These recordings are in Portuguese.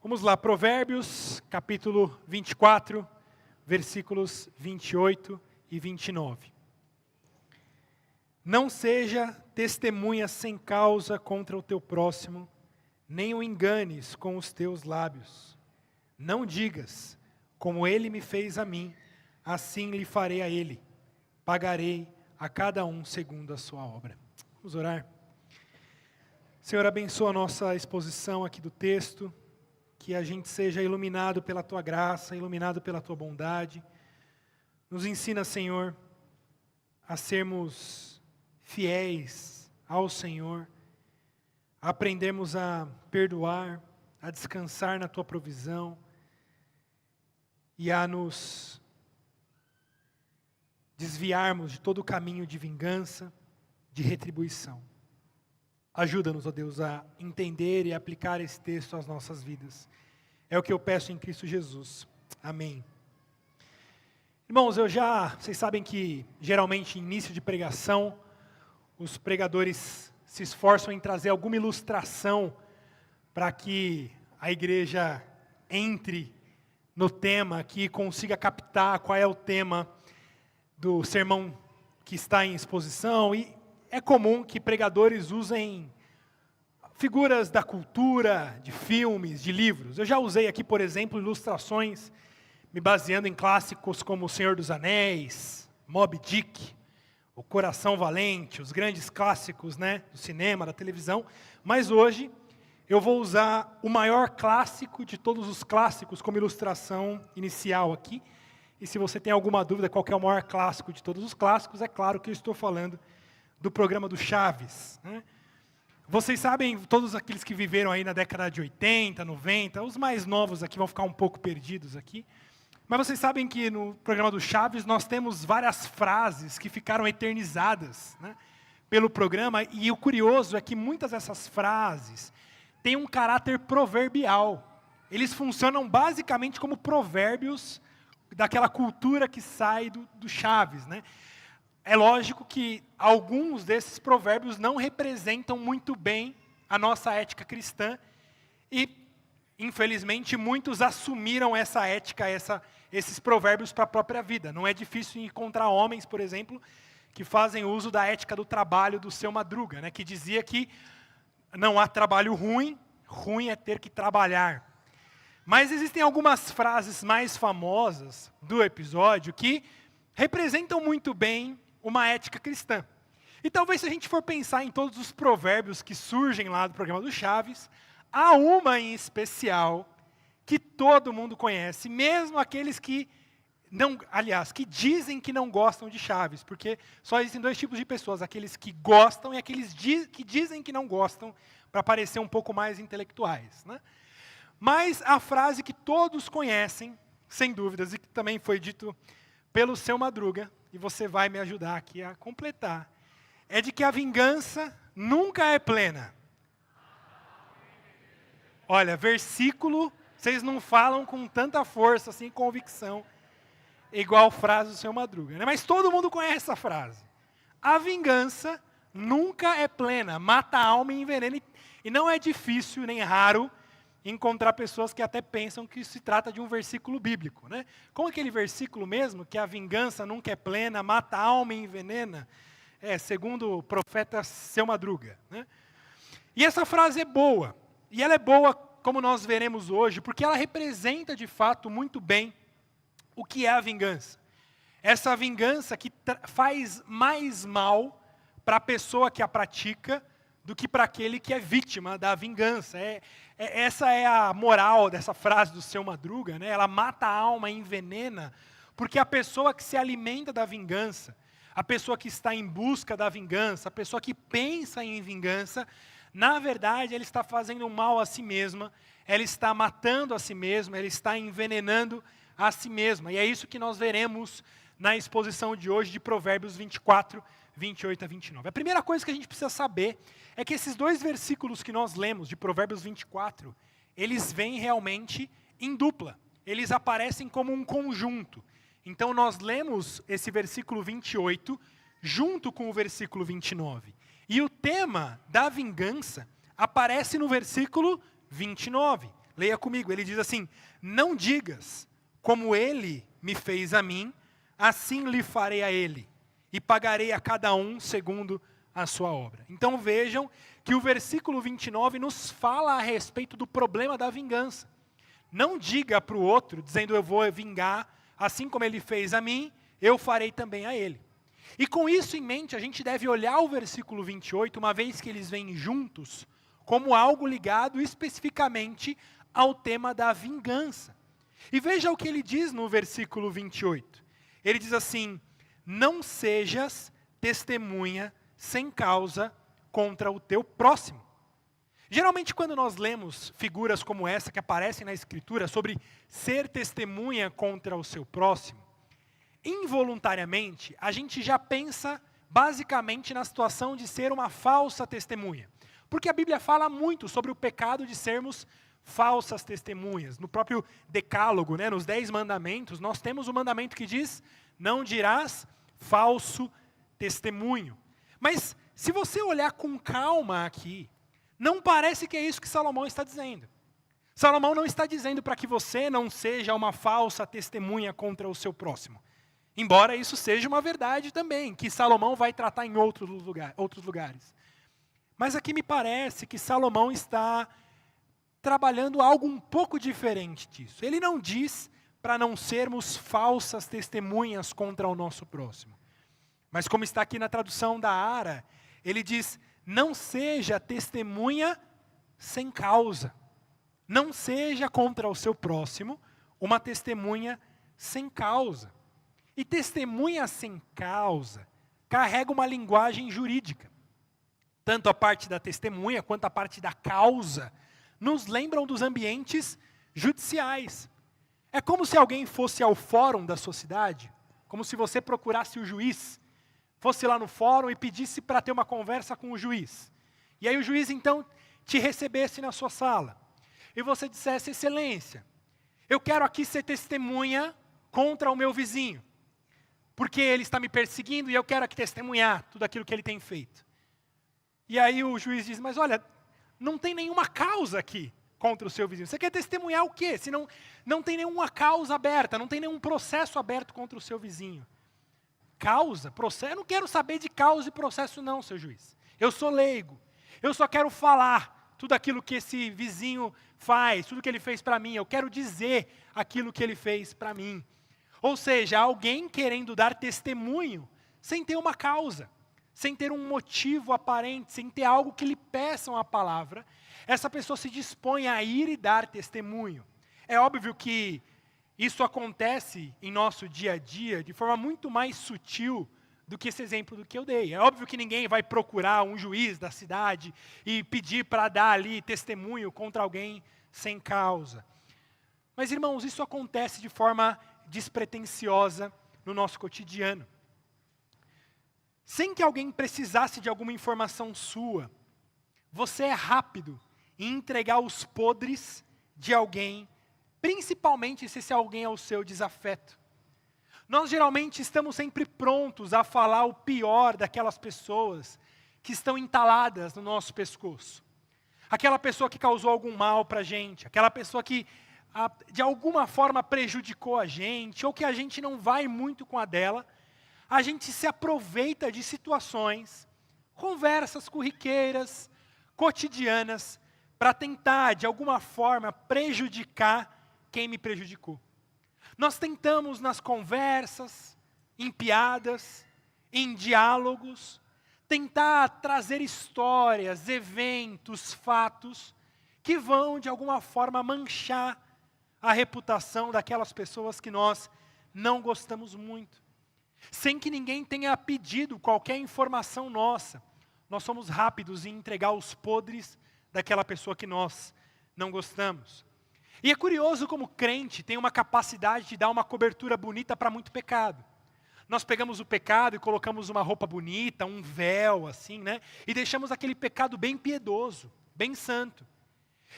Vamos lá, Provérbios, capítulo 24, versículos 28 e 29. Não seja testemunha sem causa contra o teu próximo, nem o enganes com os teus lábios. Não digas, como ele me fez a mim, assim lhe farei a ele. Pagarei a cada um segundo a sua obra. Vamos orar. Senhor, abençoa a nossa exposição aqui do texto, que a gente seja iluminado pela Tua graça, iluminado pela Tua bondade. Nos ensina, Senhor, a sermos fiéis ao Senhor, a aprendermos a perdoar, a descansar na Tua provisão e a nos desviarmos de todo o caminho de vingança, de retribuição. Ajuda-nos, ó Deus, a entender e aplicar esse texto às nossas vidas. É o que eu peço em Cristo Jesus. Amém. Irmãos, vocês sabem que geralmente em início de pregação, os pregadores se esforçam em trazer alguma ilustração para que a igreja entre no tema aqui e consiga captar qual é o tema do sermão que está em exposição. E é comum que pregadores usem figuras da cultura, de filmes, de livros. Eu já usei aqui, por exemplo, ilustrações me baseando em clássicos como O Senhor dos Anéis, Moby Dick, O Coração Valente, os grandes clássicos, do cinema, da televisão. Mas hoje eu vou usar o maior clássico de todos os clássicos como ilustração inicial aqui. E se você tem alguma dúvida qual que é o maior clássico de todos os clássicos, é claro que eu estou falando do programa do Chaves. Vocês sabem, todos aqueles que viveram aí na década de 80, 90, os mais novos aqui vão ficar um pouco perdidos aqui, mas vocês sabem que no programa do Chaves nós temos várias frases que ficaram eternizadas pelo programa, e o curioso é que muitas dessas frases têm um caráter proverbial. Eles funcionam basicamente como provérbios daquela cultura que sai do Chaves, É lógico que alguns desses provérbios não representam muito bem a nossa ética cristã e, infelizmente, muitos assumiram essa ética, esses provérbios para a própria vida. Não é difícil encontrar homens, por exemplo, que fazem uso da ética do trabalho do Seu Madruga, que dizia que não há trabalho ruim, ruim é ter que trabalhar. Mas existem algumas frases mais famosas do episódio que representam muito bem uma ética cristã. E talvez se a gente for pensar em todos os provérbios que surgem lá do programa do Chaves, há uma em especial que todo mundo conhece, mesmo aqueles que que dizem que não gostam de Chaves, porque só existem dois tipos de pessoas, aqueles que gostam e aqueles que dizem que não gostam, para parecer um pouco mais intelectuais. Mas a frase que todos conhecem, sem dúvidas, e que também foi dito pelo Seu Madruga, e você vai me ajudar aqui a completar, é de que a vingança nunca é plena. Olha, versículo, vocês não falam com tanta força, assim, convicção, igual a frase do Seu Madruga, Mas todo mundo conhece essa frase. A vingança nunca é plena, mata a alma e envenena, e não é difícil, nem raro, encontrar pessoas que até pensam que se trata de um versículo bíblico. Como aquele versículo mesmo, que a vingança nunca é plena, mata a alma e envenena, segundo o profeta Seu Madruga. E essa frase é boa, e ela é boa, como nós veremos hoje, porque ela representa de fato muito bem o que é a vingança. Essa vingança que faz mais mal para a pessoa que a pratica do que para aquele que é vítima da vingança. Essa é a moral dessa frase do Seu Madruga, Ela mata a alma e envenena, porque a pessoa que se alimenta da vingança, a pessoa que está em busca da vingança, a pessoa que pensa em vingança, na verdade ela está fazendo mal a si mesma, ela está matando a si mesma, ela está envenenando a si mesma. E é isso que nós veremos na exposição de hoje de Provérbios 24, 28 a 29. A primeira coisa que a gente precisa saber é que esses dois versículos que nós lemos de Provérbios 24, eles vêm realmente em dupla. Eles aparecem como um conjunto. Então nós lemos esse versículo 28 junto com o versículo 29. E o tema da vingança aparece no versículo 29. Leia comigo, ele diz assim: não digas, como ele me fez a mim, assim lhe farei a ele, e pagarei a cada um segundo a sua obra. Então vejam que o versículo 29 nos fala a respeito do problema da vingança. Não diga para o outro, dizendo eu vou vingar, assim como ele fez a mim, eu farei também a ele. E com isso em mente, a gente deve olhar o versículo 28, uma vez que eles vêm juntos, como algo ligado especificamente ao tema da vingança. E veja o que ele diz no versículo 28. Ele diz assim: não sejas testemunha sem causa contra o teu próximo. Geralmente quando nós lemos figuras como essa que aparecem na Escritura sobre ser testemunha contra o seu próximo, involuntariamente a gente já pensa basicamente na situação de ser uma falsa testemunha. Porque a Bíblia fala muito sobre o pecado de sermos falsas testemunhas. No próprio Decálogo, nos 10 mandamentos, nós temos o mandamento que diz: não dirás falso testemunho. Mas se você olhar com calma aqui, não parece que é isso que Salomão está dizendo. Salomão não está dizendo para que você não seja uma falsa testemunha contra o seu próximo. Embora isso seja uma verdade também, que Salomão vai tratar em outros lugares. Mas aqui me parece que Salomão está trabalhando algo um pouco diferente disso. Ele não diz para não sermos falsas testemunhas contra o nosso próximo. Mas como está aqui na tradução da Ara, ele diz: não seja testemunha sem causa. Não seja contra o seu próximo uma testemunha sem causa. E testemunha sem causa carrega uma linguagem jurídica. Tanto a parte da testemunha quanto a parte da causa nos lembram dos ambientes judiciais. É como se alguém fosse ao fórum da sua cidade, como se você procurasse o juiz, fosse lá no fórum e pedisse para ter uma conversa com o juiz. E aí o juiz então te recebesse na sua sala. E você dissesse: excelência, eu quero aqui ser testemunha contra o meu vizinho, porque ele está me perseguindo e eu quero aqui testemunhar tudo aquilo que ele tem feito. E aí o juiz diz: mas olha, não tem nenhuma causa aqui contra o seu vizinho. Você quer testemunhar o quê? Se não tem nenhuma causa aberta, não tem nenhum processo aberto contra o seu vizinho. Causa, processo, eu não quero saber de causa e processo não, seu juiz. Eu sou leigo. Eu só quero falar tudo aquilo que esse vizinho faz, tudo que ele fez para mim. Eu quero dizer aquilo que ele fez para mim. Ou seja, alguém querendo dar testemunho sem ter uma causa, sem ter um motivo aparente, sem ter algo que lhe peçam a palavra, essa pessoa se dispõe a ir e dar testemunho. É óbvio que isso acontece em nosso dia a dia de forma muito mais sutil do que esse exemplo do que eu dei. É óbvio que ninguém vai procurar um juiz da cidade e pedir para dar ali testemunho contra alguém sem causa. Mas, irmãos, isso acontece de forma despretensiosa no nosso cotidiano. Sem que alguém precisasse de alguma informação sua, você é rápido em entregar os podres de alguém, principalmente se esse alguém é o seu desafeto. Nós geralmente estamos sempre prontos a falar o pior daquelas pessoas que estão entaladas no nosso pescoço. Aquela pessoa que causou algum mal para a gente, aquela pessoa que de alguma forma prejudicou a gente, ou que a gente não vai muito com a dela, a gente se aproveita de situações, conversas corriqueiras, cotidianas, para tentar, de alguma forma, prejudicar quem me prejudicou. Nós tentamos nas conversas, em piadas, em diálogos, tentar trazer histórias, eventos, fatos, que vão, de alguma forma, manchar a reputação daquelas pessoas que nós não gostamos muito. Sem que ninguém tenha pedido qualquer informação nossa, nós somos rápidos em entregar os podres daquela pessoa que nós não gostamos. E é curioso como crente tem uma capacidade de dar uma cobertura bonita para muito pecado. Nós pegamos o pecado e colocamos uma roupa bonita, um véu, assim, e deixamos aquele pecado bem piedoso, bem santo.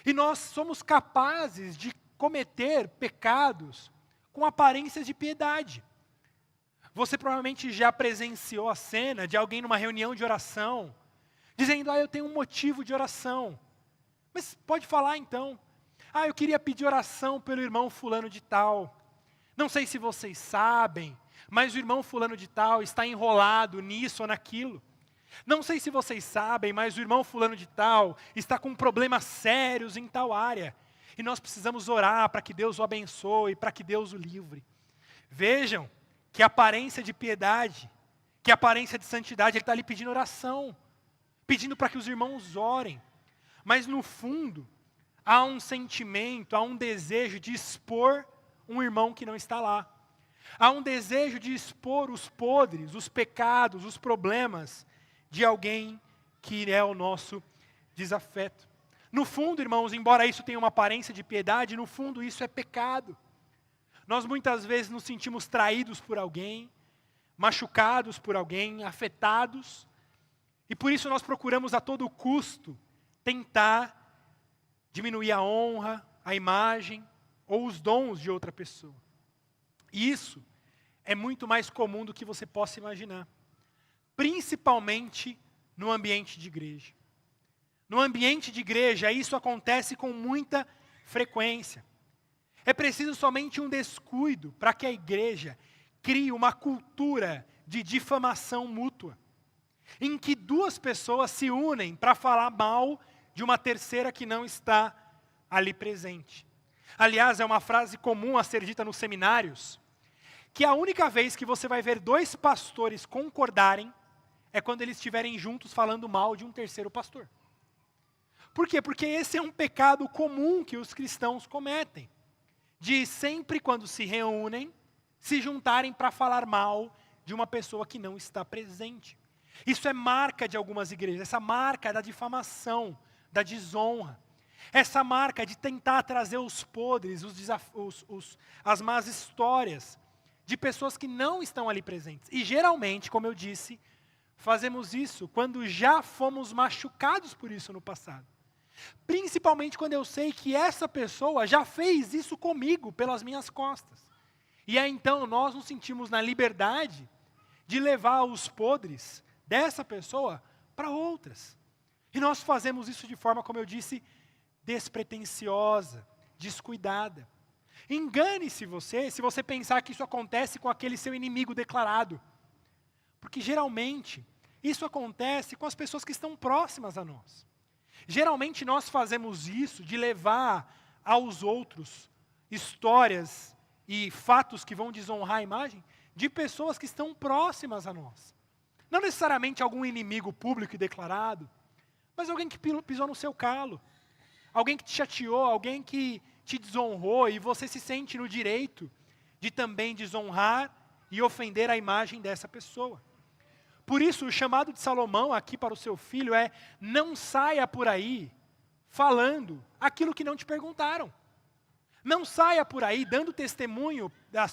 E nós somos capazes de cometer pecados com aparências de piedade. Você provavelmente já presenciou a cena de alguém numa reunião de oração, dizendo: eu tenho um motivo de oração. Mas pode falar então. Eu queria pedir oração pelo irmão fulano de tal. Não sei se vocês sabem, mas o irmão fulano de tal está enrolado nisso ou naquilo. Não sei se vocês sabem, mas o irmão fulano de tal está com problemas sérios em tal área. E nós precisamos orar para que Deus o abençoe, para que Deus o livre. Vejam que aparência de piedade, que aparência de santidade, ele está ali pedindo oração, pedindo para que os irmãos orem. Mas no fundo, há um sentimento, há um desejo de expor um irmão que não está lá. Há um desejo de expor os podres, os pecados, os problemas de alguém que é o nosso desafeto. No fundo, irmãos, embora isso tenha uma aparência de piedade, no fundo isso é pecado. Nós muitas vezes nos sentimos traídos por alguém, machucados por alguém, afetados, e por isso nós procuramos a todo custo tentar diminuir a honra, a imagem ou os dons de outra pessoa. E isso é muito mais comum do que você possa imaginar, principalmente no ambiente de igreja. No ambiente de igreja, isso acontece com muita frequência. É preciso somente um descuido para que a igreja crie uma cultura de difamação mútua, em que duas pessoas se unem para falar mal de uma terceira que não está ali presente. Aliás, é uma frase comum a ser dita nos seminários, que a única vez que você vai ver dois pastores concordarem é quando eles estiverem juntos falando mal de um terceiro pastor. Por quê? Porque esse é um pecado comum que os cristãos cometem, de sempre quando se reúnem, se juntarem para falar mal de uma pessoa que não está presente. Isso é marca de algumas igrejas, essa marca da difamação, da desonra. Essa marca de tentar trazer os podres, as más histórias de pessoas que não estão ali presentes. E geralmente, como eu disse, fazemos isso quando já fomos machucados por isso no passado. Principalmente quando eu sei que essa pessoa já fez isso comigo pelas minhas costas. E aí então nós nos sentimos na liberdade de levar os podres dessa pessoa para outras. E nós fazemos isso de forma, como eu disse, despretensiosa, descuidada. Engane-se você, se você pensar que isso acontece com aquele seu inimigo declarado. Porque geralmente, isso acontece com as pessoas que estão próximas a nós. Geralmente nós fazemos isso de levar aos outros histórias e fatos que vão desonrar a imagem de pessoas que estão próximas a nós. Não necessariamente algum inimigo público e declarado, mas alguém que pisou no seu calo. Alguém que te chateou, alguém que te desonrou e você se sente no direito de também desonrar e ofender a imagem dessa pessoa. Por isso, o chamado de Salomão aqui para o seu filho é: não saia por aí falando aquilo que não te perguntaram. Não saia por aí dando testemunho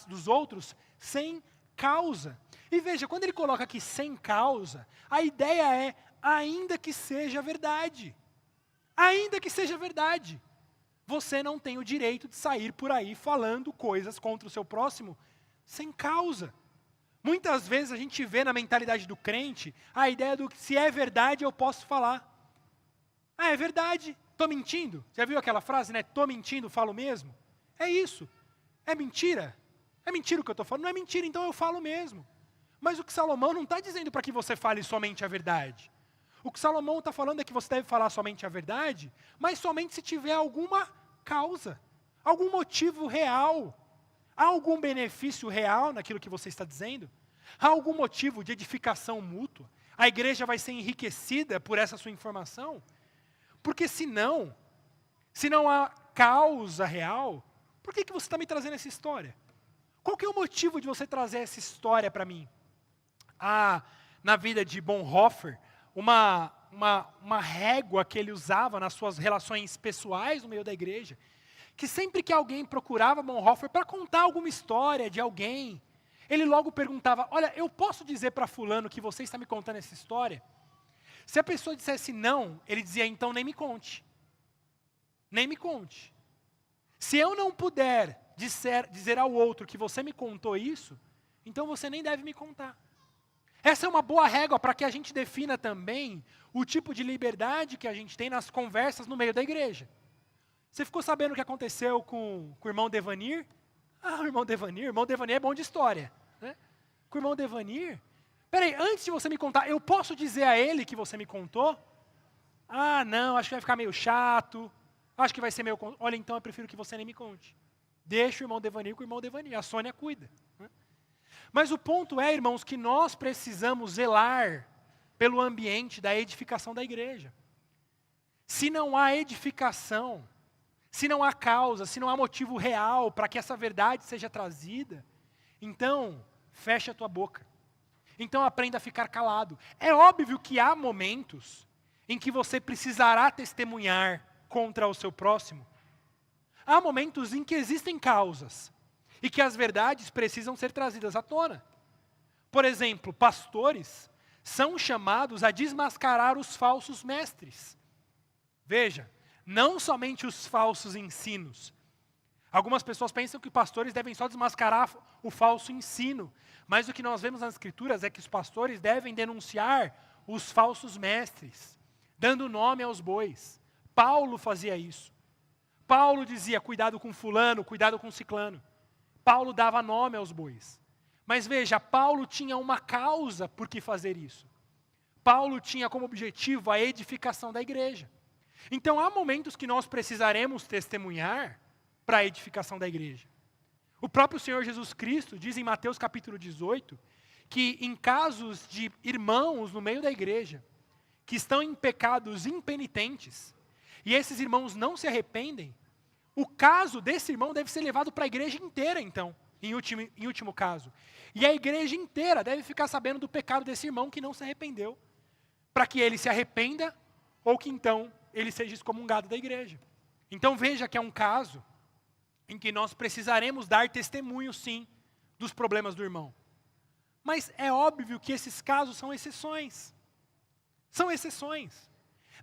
dos outros sem causa. E veja, quando ele coloca aqui sem causa, a ideia é ainda que seja verdade. Ainda que seja verdade. Você não tem o direito de sair por aí falando coisas contra o seu próximo sem causa. Muitas vezes a gente vê na mentalidade do crente a ideia do que se é verdade eu posso falar. É verdade, estou mentindo. Já viu aquela frase, né? Estou mentindo, falo mesmo. É isso. É mentira? É mentira o que eu estou falando? Não é mentira, então eu falo mesmo. Mas o que Salomão não está dizendo para que você fale somente a verdade. O que Salomão está falando é que você deve falar somente a verdade, mas somente se tiver alguma causa, algum motivo real. Há algum benefício real naquilo que você está dizendo? Há algum motivo de edificação mútua? A igreja vai ser enriquecida por essa sua informação? Porque se não há causa real, por que você está me trazendo essa história? Qual que é o motivo de você trazer essa história para mim? Na vida de Bonhoeffer, uma régua que ele usava nas suas relações pessoais no meio da igreja, que sempre que alguém procurava Bonhoeffer para contar alguma história de alguém, ele logo perguntava: olha, eu posso dizer para fulano que você está me contando essa história? Se a pessoa dissesse não, ele dizia: então nem me conte. Nem me conte. Se eu não puder dizer ao outro que você me contou isso, então você nem deve me contar. Essa é uma boa régua para que a gente defina também o tipo de liberdade que a gente tem nas conversas no meio da igreja. Você ficou sabendo o que aconteceu com o irmão Devanir? Ah, o irmão Devanir é bom de história, né? Com o irmão Devanir? Peraí, antes de você me contar, eu posso dizer a ele que você me contou? Ah, não, acho que vai ficar meio chato, acho que vai ser meio... Olha, então eu prefiro que você nem me conte. Deixa o irmão Devanir com o irmão Devanir, a Sônia cuida, né? Mas o ponto é, irmãos, que nós precisamos zelar pelo ambiente da edificação da igreja. Se não há edificação, se não há causa, se não há motivo real para que essa verdade seja trazida, então, fecha a tua boca. Então, aprenda a ficar calado. É óbvio que há momentos em que você precisará testemunhar contra o seu próximo. Há momentos em que existem causas e que as verdades precisam ser trazidas à tona. Por exemplo, pastores são chamados a desmascarar os falsos mestres. Veja, não somente os falsos ensinos. Algumas pessoas pensam que pastores devem só desmascarar o falso ensino, mas o que nós vemos nas Escrituras é que os pastores devem denunciar os falsos mestres, dando nome aos bois. Paulo fazia isso. Paulo dizia, cuidado com fulano, cuidado com ciclano. Paulo dava nome aos bois. Mas veja, Paulo tinha uma causa por que fazer isso. Paulo tinha como objetivo a edificação da igreja. Então há momentos que nós precisaremos testemunhar para a edificação da igreja. O próprio Senhor Jesus Cristo diz em Mateus capítulo 18, que em casos de irmãos no meio da igreja, que estão em pecados impenitentes, e esses irmãos não se arrependem, o caso desse irmão deve ser levado para a igreja inteira, então, em último caso. E a igreja inteira deve ficar sabendo do pecado desse irmão que não se arrependeu, para que ele se arrependa, ou que então ele seja excomungado da igreja. Então veja que é um caso em que nós precisaremos dar testemunho, sim, dos problemas do irmão. Mas é óbvio que esses casos são exceções. São exceções.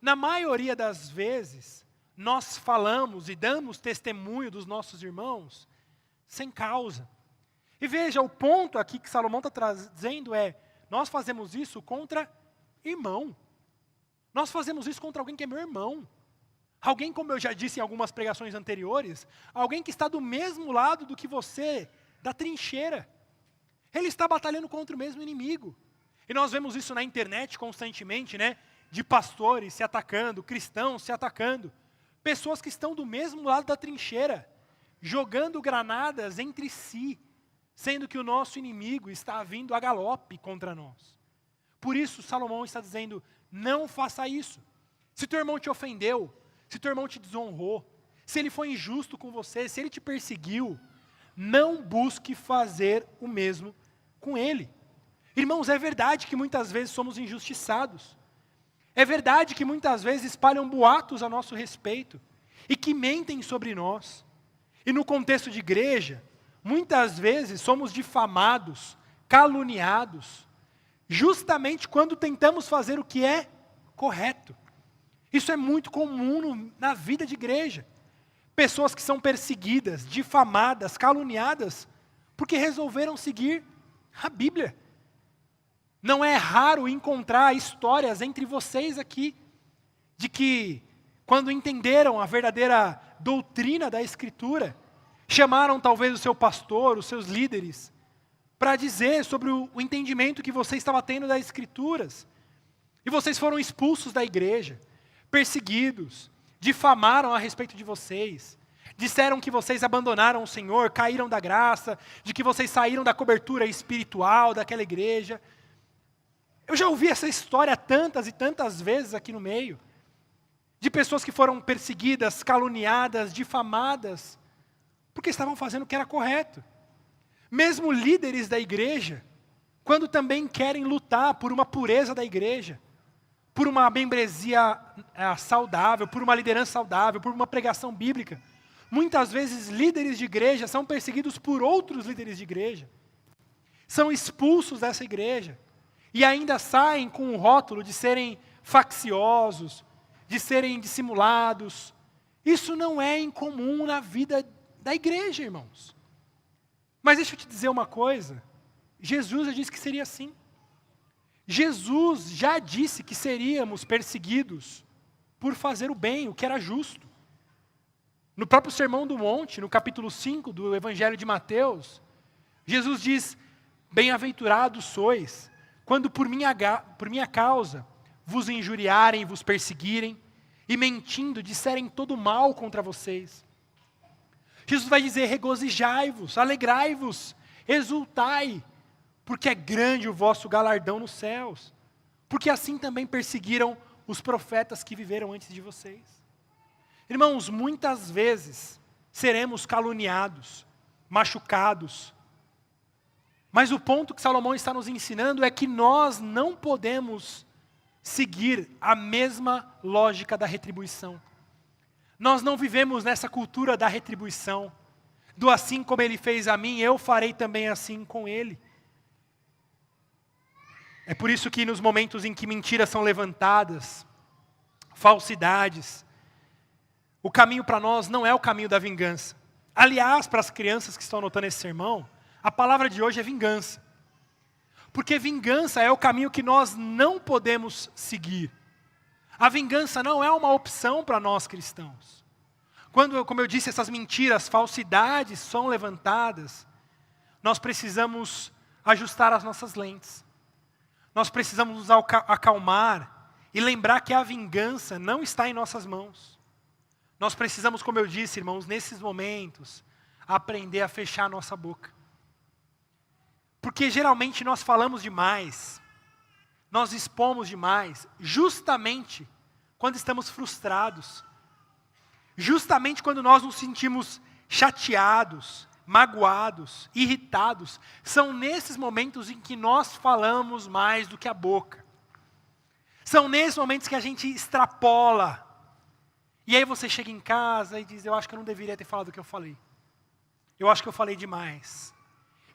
Na maioria das vezes, nós falamos e damos testemunho dos nossos irmãos sem causa. E veja, o ponto aqui que Salomão está trazendo é, nós fazemos isso contra irmão. Nós fazemos isso contra alguém que é meu irmão. Alguém, como eu já disse em algumas pregações anteriores, alguém que está do mesmo lado do que você, da trincheira. Ele está batalhando contra o mesmo inimigo. E nós vemos isso na internet constantemente, né? De pastores se atacando, cristãos se atacando. Pessoas que estão do mesmo lado da trincheira, jogando granadas entre si, sendo que o nosso inimigo está vindo a galope contra nós. Por isso, Salomão está dizendo, não faça isso. Se teu irmão te ofendeu, se teu irmão te desonrou, se ele foi injusto com você, se ele te perseguiu, não busque fazer o mesmo com ele. Irmãos, é verdade que muitas vezes somos injustiçados. É verdade que muitas vezes espalham boatos a nosso respeito e que mentem sobre nós. E no contexto de igreja, muitas vezes somos difamados, caluniados, justamente quando tentamos fazer o que é correto. Isso é muito comum na vida de igreja. Pessoas que são perseguidas, difamadas, caluniadas, porque resolveram seguir a Bíblia. Não é raro encontrar histórias entre vocês aqui, de que, quando entenderam a verdadeira doutrina da Escritura, chamaram talvez o seu pastor, os seus líderes, para dizer sobre o entendimento que você estava tendo das Escrituras. E vocês foram expulsos da igreja, perseguidos, difamaram a respeito de vocês, disseram que vocês abandonaram o Senhor, caíram da graça, de que vocês saíram da cobertura espiritual daquela igreja. Eu já ouvi essa história tantas e tantas vezes aqui no meio, de pessoas que foram perseguidas, caluniadas, difamadas, porque estavam fazendo o que era correto. Mesmo líderes da igreja, quando também querem lutar por uma pureza da igreja, por uma membresia saudável, por uma liderança saudável, por uma pregação bíblica, muitas vezes líderes de igreja são perseguidos por outros líderes de igreja, são expulsos dessa igreja, e ainda saem com o rótulo de serem facciosos, de serem dissimulados. Isso não é incomum na vida da igreja, irmãos. Mas deixa eu te dizer uma coisa, Jesus já disse que seria assim. Jesus já disse que seríamos perseguidos por fazer o bem, o que era justo. No próprio Sermão do Monte, no capítulo 5 do Evangelho de Mateus, Jesus diz: bem-aventurados sois, quando por minha causa vos injuriarem, vos perseguirem, e mentindo disserem todo mal contra vocês. Jesus vai dizer: regozijai-vos, alegrai-vos, exultai, porque é grande o vosso galardão nos céus, porque assim também perseguiram os profetas que viveram antes de vocês. Irmãos, muitas vezes seremos caluniados, machucados, mas o ponto que Salomão está nos ensinando é que nós não podemos seguir a mesma lógica da retribuição. Nós não vivemos nessa cultura da retribuição, do assim como ele fez a mim, eu farei também assim com ele. É por isso que nos momentos em que mentiras são levantadas, falsidades, o caminho para nós não é o caminho da vingança. Aliás, para as crianças que estão anotando esse sermão, a palavra de hoje é vingança. Porque vingança é o caminho que nós não podemos seguir. A vingança não é uma opção para nós cristãos. Quando, como eu disse, essas mentiras, falsidades são levantadas, nós precisamos ajustar as nossas lentes. Nós precisamos nos acalmar e lembrar que a vingança não está em nossas mãos. Nós precisamos, como eu disse, irmãos, nesses momentos, aprender a fechar a nossa boca. Porque geralmente nós falamos demais, nós expomos demais, justamente quando estamos frustrados. Justamente quando nós nos sentimos chateados, magoados, irritados, são nesses momentos em que nós falamos mais do que a boca. São nesses momentos que a gente extrapola. E aí você chega em casa e diz: eu acho que eu não deveria ter falado o que eu falei. Eu acho que eu falei demais.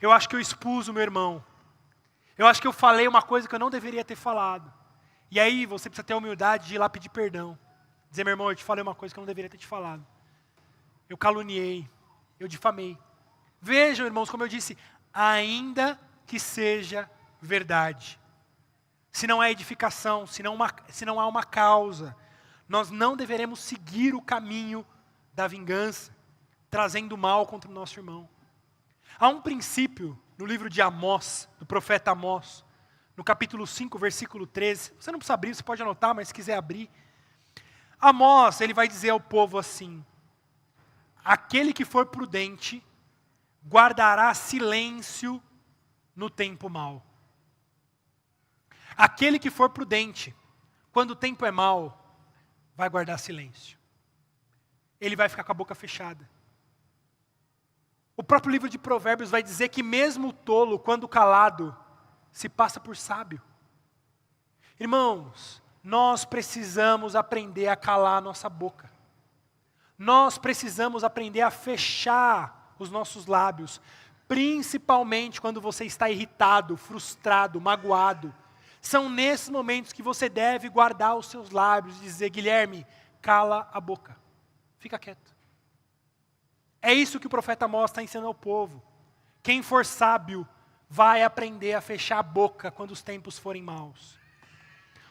Eu acho que eu expus o meu irmão. Eu acho que eu falei uma coisa que eu não deveria ter falado. E aí você precisa ter a humildade de ir lá pedir perdão. Dizer: meu irmão, eu te falei uma coisa que eu não deveria ter te falado. Eu caluniei, eu difamei. Vejam, irmãos, como eu disse, ainda que seja verdade. Se não é edificação, se não há uma causa, nós não deveremos seguir o caminho da vingança, trazendo mal contra o nosso irmão. Há um princípio no livro de Amós, do profeta Amós, no capítulo 5, versículo 13. Você não precisa abrir, você pode anotar, mas se quiser abrir. Amós, ele vai dizer ao povo assim: aquele que for prudente, guardará silêncio no tempo mau. Aquele que for prudente, quando o tempo é mau, vai guardar silêncio. Ele vai ficar com a boca fechada. O próprio livro de Provérbios vai dizer que mesmo o tolo, quando calado, se passa por sábio. Irmãos, nós precisamos aprender a calar a nossa boca. Nós precisamos aprender a fechar os nossos lábios, principalmente quando você está irritado, frustrado, magoado. São nesses momentos que você deve guardar os seus lábios e dizer: Guilherme, cala a boca, fica quieto. É isso que o profeta Amós está ensinando ao povo. Quem for sábio vai aprender a fechar a boca quando os tempos forem maus.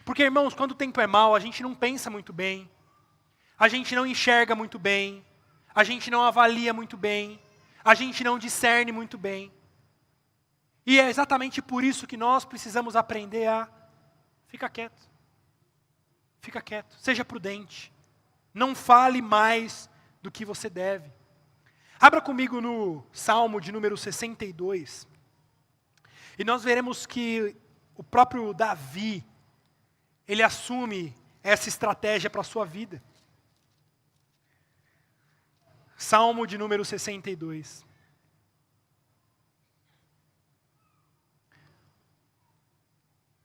Porque, irmãos, quando o tempo é mau, a gente não pensa muito bem, a gente não enxerga muito bem, a gente não avalia muito bem, a gente não discerne muito bem. E é exatamente por isso que nós precisamos aprender a ficar quieto. Fica quieto, seja prudente. Não fale mais do que você deve. Abra comigo no Salmo de número 62. E nós veremos que o próprio Davi, ele assume essa estratégia para a sua vida. Salmo de número 62.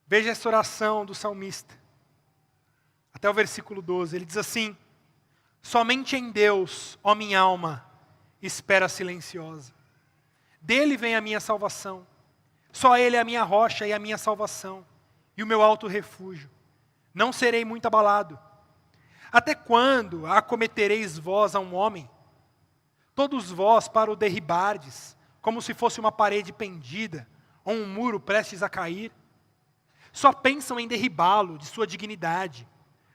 Veja essa oração do salmista. Até o versículo 12, ele diz assim: somente em Deus, ó minha alma, espera silenciosa. Dele vem a minha salvação. Só Ele é a minha rocha e a minha salvação, e o meu alto refúgio. Não serei muito abalado. Até quando acometereis vós a um homem? Todos vós para o derribardes, como se fosse uma parede pendida, ou um muro prestes a cair. Só pensam em derribá-lo de sua dignidade.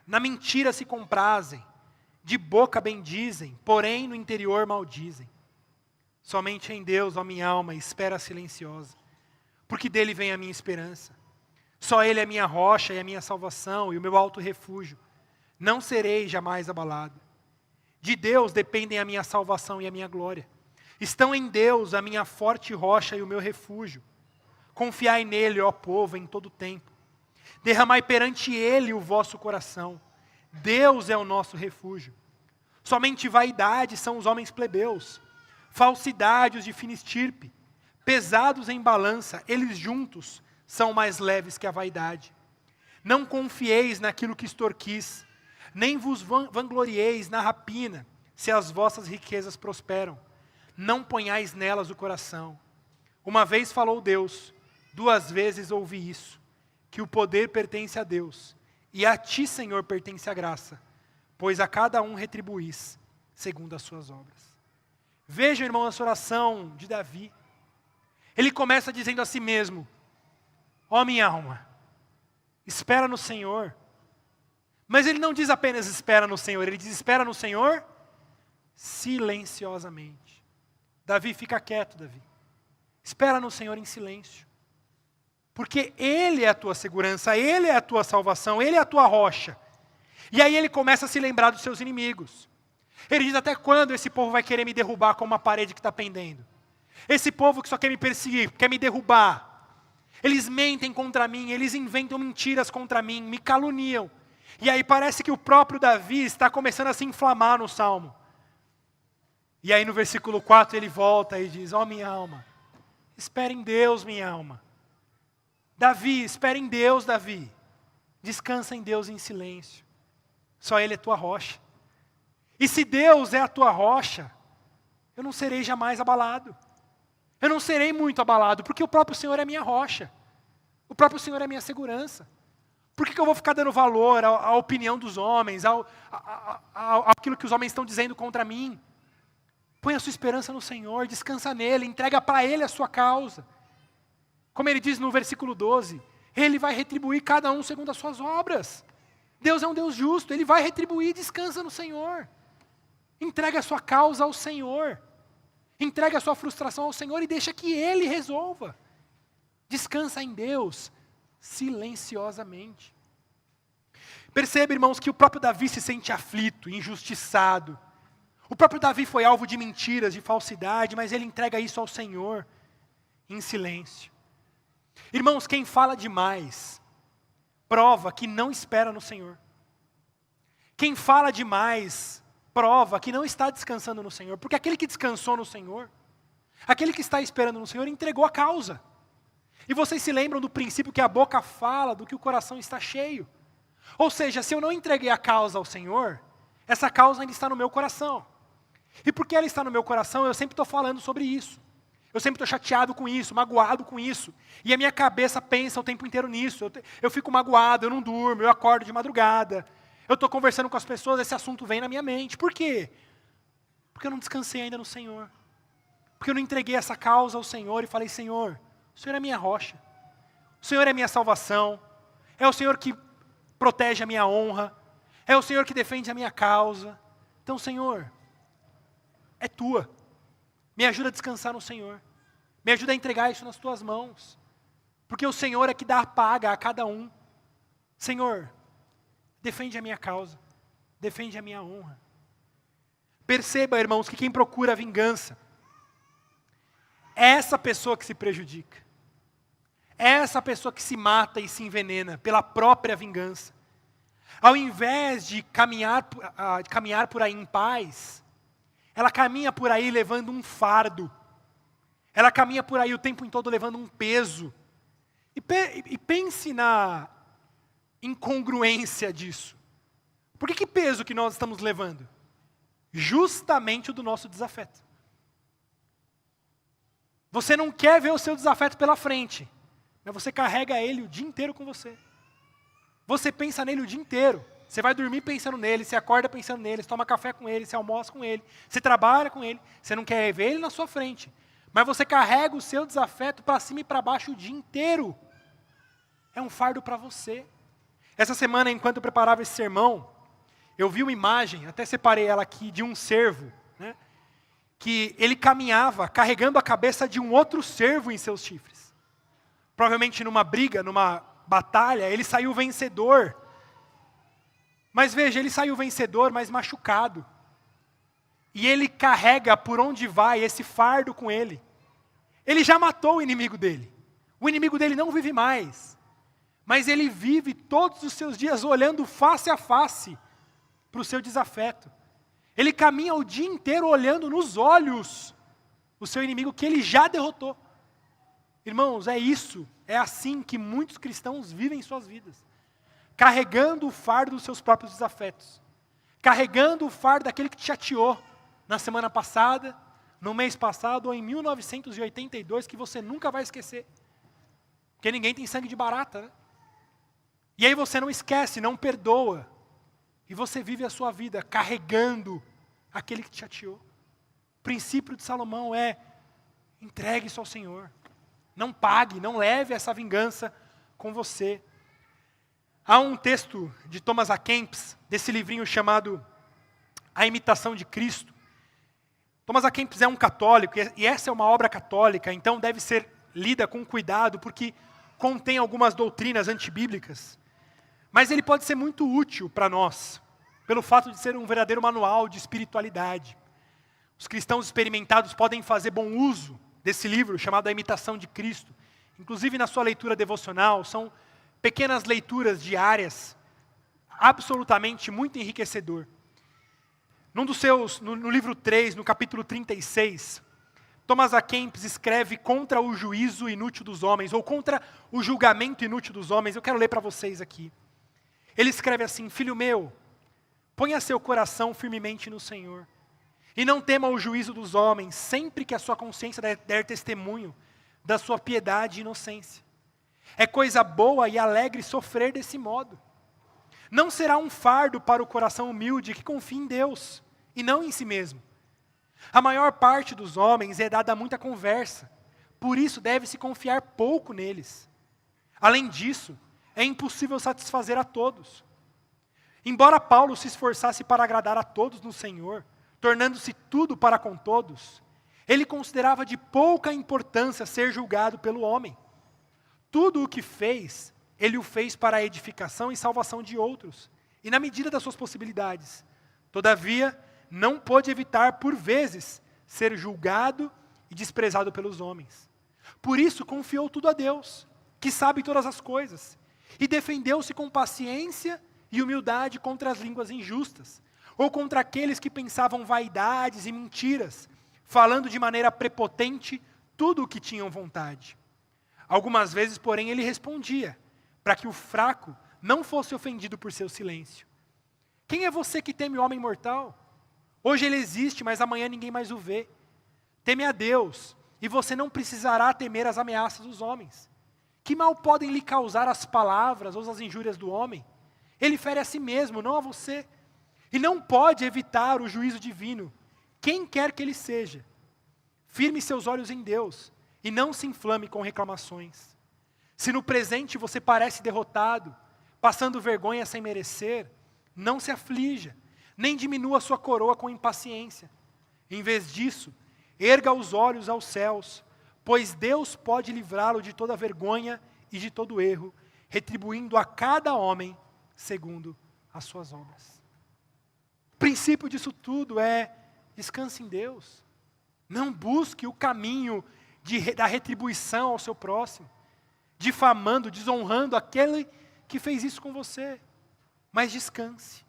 Na mentira se comprazem. De boca bendizem, porém no interior maldizem. Somente em Deus, ó minha alma, espera silenciosa, porque dele vem a minha esperança. Só Ele é minha rocha e a minha salvação e o meu alto refúgio. Não serei jamais abalado. De Deus dependem a minha salvação e a minha glória. Estão em Deus a minha forte rocha e o meu refúgio. Confiai nele, ó povo, em todo tempo. Derramai perante Ele o vosso coração. Deus é o nosso refúgio. Somente vaidade são os homens plebeus. Falsidade os de fina estirpe. Pesados em balança, eles juntos são mais leves que a vaidade. Não confieis naquilo que extorquis, nem vos vanglorieis na rapina, se as vossas riquezas prosperam. Não ponhais nelas o coração. Uma vez falou Deus, 2 vezes ouvi isso, que o poder pertence a Deus, e a ti, Senhor, pertence a graça, pois a cada um retribuís, segundo as suas obras. Vejam, irmão, essa oração de Davi. Ele começa dizendo a si mesmo: ó minha alma, espera no Senhor. Mas ele não diz apenas espera no Senhor, ele diz espera no Senhor silenciosamente. Davi, fica quieto, Davi. Espera no Senhor em silêncio. Porque Ele é a tua segurança, Ele é a tua salvação, Ele é a tua rocha. E aí ele começa a se lembrar dos seus inimigos. Ele diz: até quando esse povo vai querer me derrubar como uma parede que está pendendo? Esse povo que só quer me perseguir, quer me derrubar. Eles mentem contra mim, eles inventam mentiras contra mim, me caluniam. E aí parece que o próprio Davi está começando a se inflamar no Salmo. E aí no versículo 4 ele volta e diz: ó minha alma, espera em Deus, minha alma. Davi, espera em Deus, Davi. Descansa em Deus em silêncio. Só Ele é tua rocha. E se Deus é a tua rocha, eu não serei jamais abalado. Eu não serei muito abalado, porque o próprio Senhor é a minha rocha. O próprio Senhor é a minha segurança. Por que eu vou ficar dando valor à opinião dos homens, àquilo que os homens estão dizendo contra mim? Põe a sua esperança no Senhor, descansa nele, entrega para Ele a sua causa. Como ele diz no versículo 12, Ele vai retribuir cada um segundo as suas obras. Deus é um Deus justo, Ele vai retribuir, descansa no Senhor. Entrega a sua causa ao Senhor. Entrega a sua frustração ao Senhor e deixa que Ele resolva. Descansa em Deus, silenciosamente. Perceba, irmãos, que o próprio Davi se sente aflito, injustiçado. O próprio Davi foi alvo de mentiras, de falsidade, mas ele entrega isso ao Senhor em silêncio. Irmãos, quem fala demais prova que não espera no Senhor. Quem fala demais prova que não está descansando no Senhor, porque aquele que descansou no Senhor, aquele que está esperando no Senhor, entregou a causa. E vocês se lembram do princípio que a boca fala do que o coração está cheio. Ou seja, se eu não entreguei a causa ao Senhor, essa causa ainda está no meu coração. E porque ela está no meu coração, eu sempre estou falando sobre isso. Eu sempre estou chateado com isso, magoado com isso. E a minha cabeça pensa o tempo inteiro nisso. Eu fico magoado, eu não durmo, eu acordo de madrugada. Eu estou conversando com as pessoas, esse assunto vem na minha mente. Por quê? Porque eu não descansei ainda no Senhor. Porque eu não entreguei essa causa ao Senhor e falei: Senhor, o Senhor é minha rocha. O Senhor é minha salvação. É o Senhor que protege a minha honra. É o Senhor que defende a minha causa. Então, Senhor, é tua. Me ajuda a descansar no Senhor. Me ajuda a entregar isso nas tuas mãos. Porque o Senhor é que dá a paga a cada um. Senhor, defende a minha causa. Defende a minha honra. Perceba, irmãos, que quem procura a vingança é essa pessoa que se prejudica. É essa pessoa que se mata e se envenena pela própria vingança. Ao invés de caminhar por aí em paz, ela caminha por aí levando um fardo. Ela caminha por aí o tempo todo levando um peso. E pense na incongruência disso. Por que peso que nós estamos levando? Justamente o do nosso desafeto. Você não quer ver o seu desafeto pela frente, mas você carrega ele o dia inteiro com você. Você pensa nele o dia inteiro. Você vai dormir pensando nele, você acorda pensando nele, você toma café com ele, você almoça com ele, você trabalha com ele. Você não quer ver ele na sua frente, mas você carrega o seu desafeto para cima e para baixo o dia inteiro. É um fardo para você. Essa semana, enquanto eu preparava esse sermão, Eu vi uma imagem, até separei ela aqui, de um cervo, né, que ele caminhava carregando a cabeça de um outro cervo em seus chifres. Provavelmente numa briga, numa batalha, ele saiu vencedor. Mas veja, ele saiu vencedor, mas machucado. E ele carrega por onde vai esse fardo com ele. Ele já matou o inimigo dele. O inimigo dele não vive mais. Mas ele vive todos os seus dias olhando face a face para o seu desafeto. Ele caminha o dia inteiro olhando nos olhos o seu inimigo que ele já derrotou. Irmãos, é isso, é assim que muitos cristãos vivem suas vidas. Carregando o fardo dos seus próprios desafetos. Carregando o fardo daquele que te chateou na semana passada, no mês passado ou em 1982, que você nunca vai esquecer. Porque ninguém tem sangue de barata, né? E aí você não esquece, não perdoa. E você vive a sua vida carregando aquele que te chateou. O princípio de Salomão é: entregue isso ao Senhor. Não pague, não leve essa vingança com você. Há um texto de Thomas A. Kempis, desse livrinho chamado A Imitação de Cristo. Thomas A. Kempis é um católico, e essa é uma obra católica, então deve ser lida com cuidado, porque contém algumas doutrinas antibíblicas. Mas ele pode ser muito útil para nós, pelo fato de ser um verdadeiro manual de espiritualidade. Os cristãos experimentados podem fazer bom uso desse livro, chamado A Imitação de Cristo. Inclusive na sua leitura devocional, são pequenas leituras diárias, absolutamente muito enriquecedor. No livro 3, no capítulo 36, Thomas A. Kempis escreve contra o juízo inútil dos homens, ou contra o julgamento inútil dos homens. Eu quero ler para vocês aqui. Ele escreve assim: filho meu, ponha seu coração firmemente no Senhor, e não tema o juízo dos homens, sempre que a sua consciência der testemunho da sua piedade e inocência. É coisa boa e alegre sofrer desse modo. Não será um fardo para o coração humilde que confia em Deus, e não em si mesmo. A maior parte dos homens é dada a muita conversa, por isso deve-se confiar pouco neles. Além disso, é impossível satisfazer a todos. Embora Paulo se esforçasse para agradar a todos no Senhor, tornando-se tudo para com todos, ele considerava de pouca importância ser julgado pelo homem. Tudo o que fez, ele o fez para a edificação e salvação de outros, e na medida das suas possibilidades. Todavia, não pôde evitar, por vezes, ser julgado e desprezado pelos homens. Por isso, confiou tudo a Deus, que sabe todas as coisas, e defendeu-se com paciência e humildade contra as línguas injustas, ou contra aqueles que pensavam vaidades e mentiras, falando de maneira prepotente tudo o que tinham vontade. Algumas vezes, porém, ele respondia, para que o fraco não fosse ofendido por seu silêncio. Quem é você que teme o homem mortal? Hoje ele existe, mas amanhã ninguém mais o vê. Teme a Deus, e você não precisará temer as ameaças dos homens. Que mal podem lhe causar as palavras ou as injúrias do homem? Ele fere a si mesmo, não a você. E não pode evitar o juízo divino, quem quer que ele seja. Firme seus olhos em Deus, e não se inflame com reclamações. Se no presente você parece derrotado, passando vergonha sem merecer, não se aflija, nem diminua sua coroa com impaciência. Em vez disso, erga os olhos aos céus, pois Deus pode livrá-lo de toda vergonha e de todo erro, retribuindo a cada homem segundo as suas obras. O princípio disso tudo é: descanse em Deus. Não busque o caminho da retribuição ao seu próximo, difamando, desonrando aquele que fez isso com você. Mas descanse.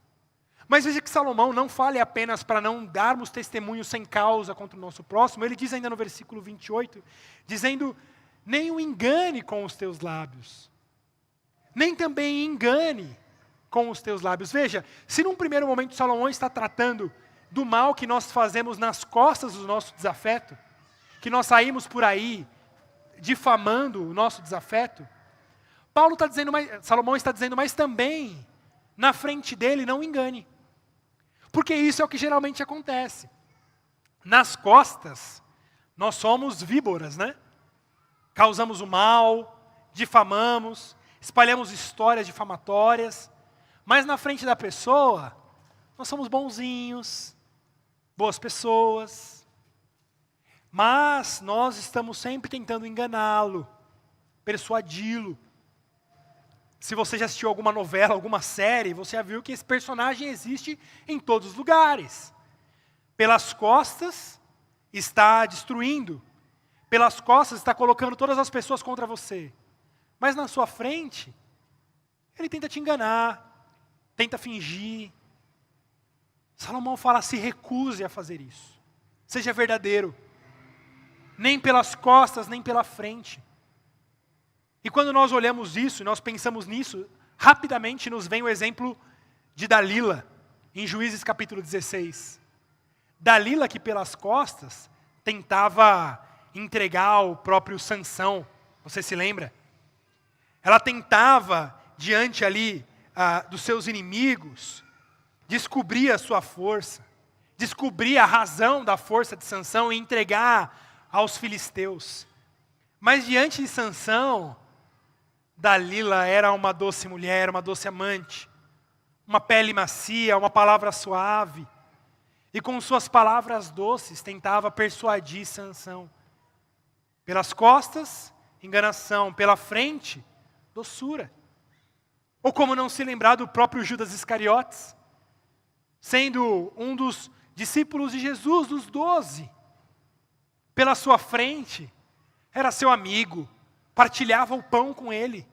Mas veja que Salomão não fala apenas para não darmos testemunho sem causa contra o nosso próximo. Ele diz ainda no versículo 28, dizendo: nem o engane com os teus lábios, nem também engane com os teus lábios. Veja, se num primeiro momento Salomão está tratando do mal que nós fazemos nas costas do nosso desafeto, que nós saímos por aí difamando o nosso desafeto, Salomão está dizendo, mas também na frente dele não engane. Porque isso é o que geralmente acontece. Nas costas, nós somos víboras, né? Causamos o mal, difamamos, espalhamos histórias difamatórias, mas na frente da pessoa, nós somos bonzinhos, boas pessoas, mas nós estamos sempre tentando enganá-lo, persuadi-lo. Se você já assistiu alguma novela, alguma série, você já viu que esse personagem existe em todos os lugares. Pelas costas, está destruindo. Pelas costas, está colocando todas as pessoas contra você. Mas na sua frente, ele tenta te enganar, tenta fingir. Salomão fala, se recuse a fazer isso. Seja verdadeiro. Nem pelas costas, nem pela frente. E quando nós olhamos isso, nós pensamos nisso, rapidamente nos vem o exemplo de Dalila, em Juízes capítulo 16. Dalila que pelas costas tentava entregar o próprio Sansão, você se lembra? Ela tentava, diante ali dos seus inimigos, descobrir a sua força, descobrir a razão da força de Sansão e entregar aos filisteus. Mas diante de Sansão, Dalila era uma doce mulher, uma doce amante, uma pele macia, uma palavra suave. E com suas palavras doces tentava persuadir Sansão. Pelas costas, enganação. Pela frente, doçura. Ou como não se lembrar do próprio Judas Iscariotes, sendo um dos discípulos de Jesus, dos 12. Pela sua frente, era seu amigo, partilhava o pão com ele.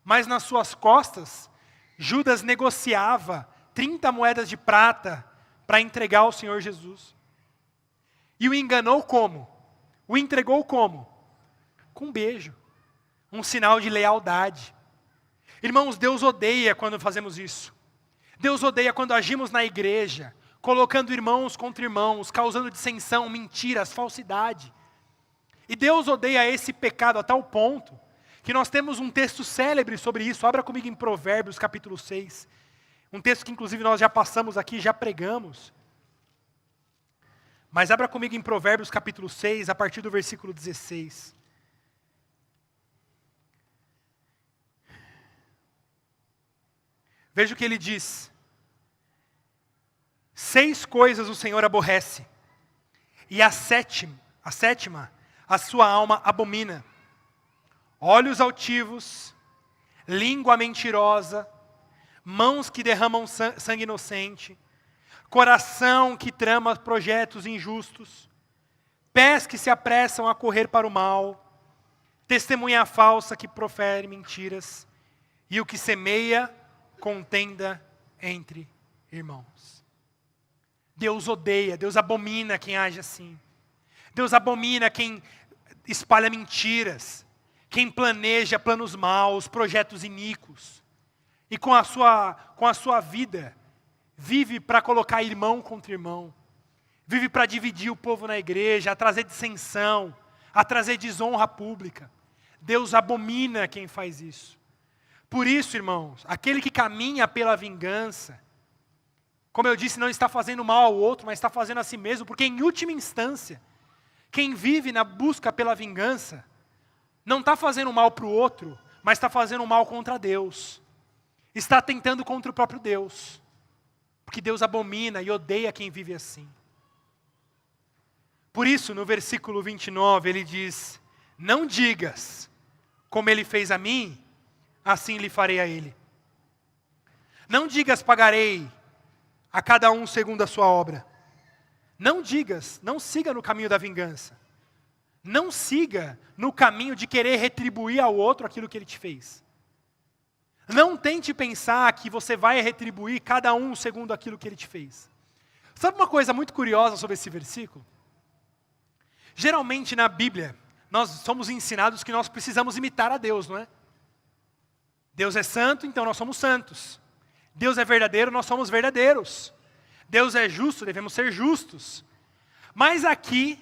Mas nas suas costas, Judas negociava 30 moedas de prata para entregar ao Senhor Jesus. E o enganou como? O entregou como? Com um beijo. Um sinal de lealdade. Irmãos, Deus odeia quando fazemos isso. Deus odeia quando agimos na igreja, colocando irmãos contra irmãos, causando dissensão, mentiras, falsidade. E Deus odeia esse pecado a tal ponto que nós temos um texto célebre sobre isso. Abra comigo em Provérbios capítulo 6. Um texto que inclusive nós já passamos aqui, já pregamos. Mas abra comigo em Provérbios capítulo 6, a partir do versículo 16. Veja o que ele diz. 6 coisas o Senhor aborrece, e a sétima, a sua alma abomina. Olhos altivos, língua mentirosa, mãos que derramam sangue inocente, coração que trama projetos injustos, pés que se apressam a correr para o mal, testemunha falsa que profere mentiras, e o que semeia contenda entre irmãos. Deus odeia, Deus abomina quem age assim. Deus abomina quem espalha mentiras, quem planeja planos maus, projetos iníquos. E com a sua vida, vive para colocar irmão contra irmão. Vive para dividir o povo na igreja, a trazer dissensão, a trazer desonra pública. Deus abomina quem faz isso. Por isso, irmãos, aquele que caminha pela vingança, como eu disse, não está fazendo mal ao outro, mas está fazendo a si mesmo, porque em última instância, quem vive na busca pela vingança, não está fazendo mal para o outro, mas está fazendo mal contra Deus. Está tentando contra o próprio Deus. Porque Deus abomina e odeia quem vive assim. Por isso, no versículo 29, ele diz, não digas, como ele fez a mim, assim lhe farei a ele. Não digas, pagarei a cada um segundo a sua obra. Não digas, não siga no caminho da vingança. Não siga no caminho de querer retribuir ao outro aquilo que ele te fez. Não tente pensar que você vai retribuir cada um segundo aquilo que ele te fez. Sabe uma coisa muito curiosa sobre esse versículo? Geralmente na Bíblia, nós somos ensinados que nós precisamos imitar a Deus, não é? Deus é santo, então nós somos santos. Deus é verdadeiro, nós somos verdadeiros. Deus é justo, devemos ser justos. Mas aqui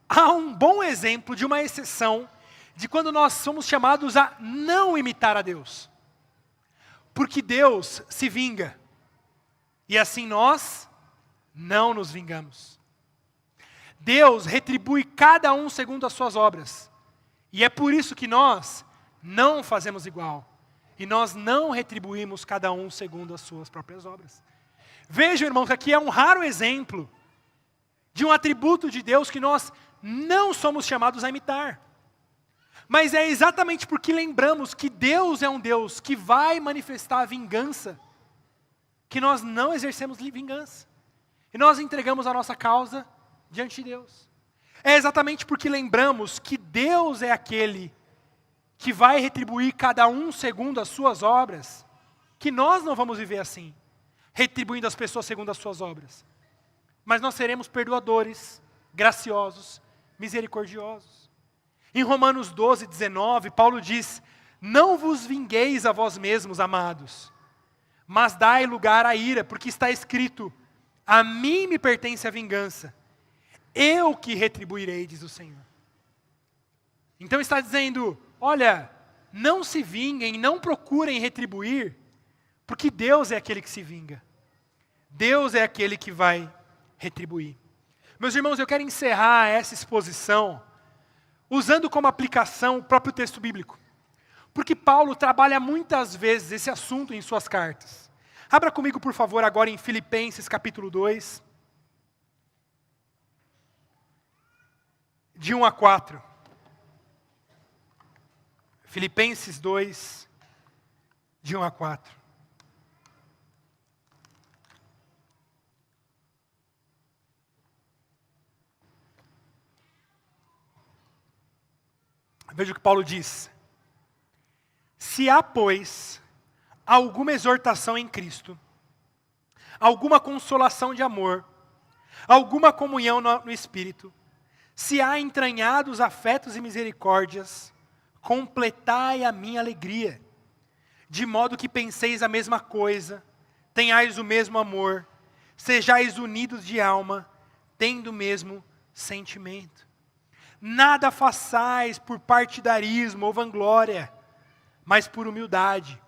há um bom exemplo de uma exceção de quando nós somos chamados a não imitar a Deus. Porque Deus se vinga. E assim nós não nos vingamos. Deus retribui cada um segundo as suas obras. E é por isso que nós não fazemos igual. E nós não retribuímos cada um segundo as suas próprias obras. Vejam, irmãos, que aqui é um raro exemplo de um atributo de Deus que nós não somos chamados a imitar. Mas é exatamente porque lembramos que Deus é um Deus que vai manifestar a vingança, que nós não exercemos vingança. E nós entregamos a nossa causa diante de Deus. É exatamente porque lembramos que Deus é aquele que vai retribuir cada um segundo as suas obras, que nós não vamos viver assim, retribuindo as pessoas segundo as suas obras. Mas nós seremos perdoadores, graciosos, misericordiosos. Em Romanos 12, 19, Paulo diz: não vos vingueis a vós mesmos, amados, mas dai lugar à ira, porque está escrito: a mim me pertence a vingança, eu que retribuirei, diz o Senhor. Então está dizendo, olha, não se vinguem, não procurem retribuir, porque Deus é aquele que se vinga. Deus é aquele que vai retribuir. Meus irmãos, eu quero encerrar essa exposição usando como aplicação o próprio texto bíblico. Porque Paulo trabalha muitas vezes esse assunto em suas cartas. Abra comigo, por favor, agora em Filipenses capítulo 2. De 1 a 4. Filipenses 2, de 1 a 4. Veja o que Paulo diz. Se há, pois, alguma exortação em Cristo, alguma consolação de amor, alguma comunhão no Espírito, se há entranhados afetos e misericórdias, completai a minha alegria, de modo que penseis a mesma coisa, tenhais o mesmo amor, sejais unidos de alma, tendo o mesmo sentimento. Nada façais por partidarismo ou vanglória, mas por humildade,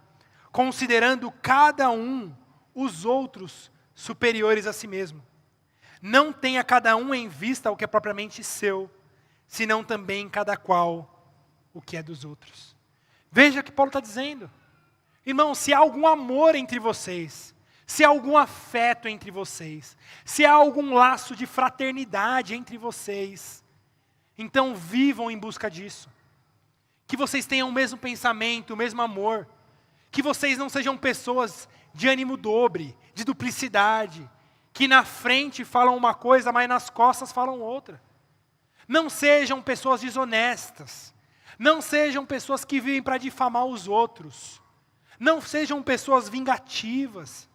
considerando cada um os outros superiores a si mesmo. Não tenha cada um em vista o que é propriamente seu, senão também cada qual o que é dos outros. Veja o que Paulo está dizendo. Irmão, se há algum amor entre vocês, se há algum afeto entre vocês, se há algum laço de fraternidade entre vocês, então vivam em busca disso. Que vocês tenham o mesmo pensamento, o mesmo amor. Que vocês não sejam pessoas de ânimo dobre, de duplicidade, que na frente falam uma coisa, mas nas costas falam outra. Não sejam pessoas desonestas. Não sejam pessoas que vivem para difamar os outros. Não sejam pessoas vingativas.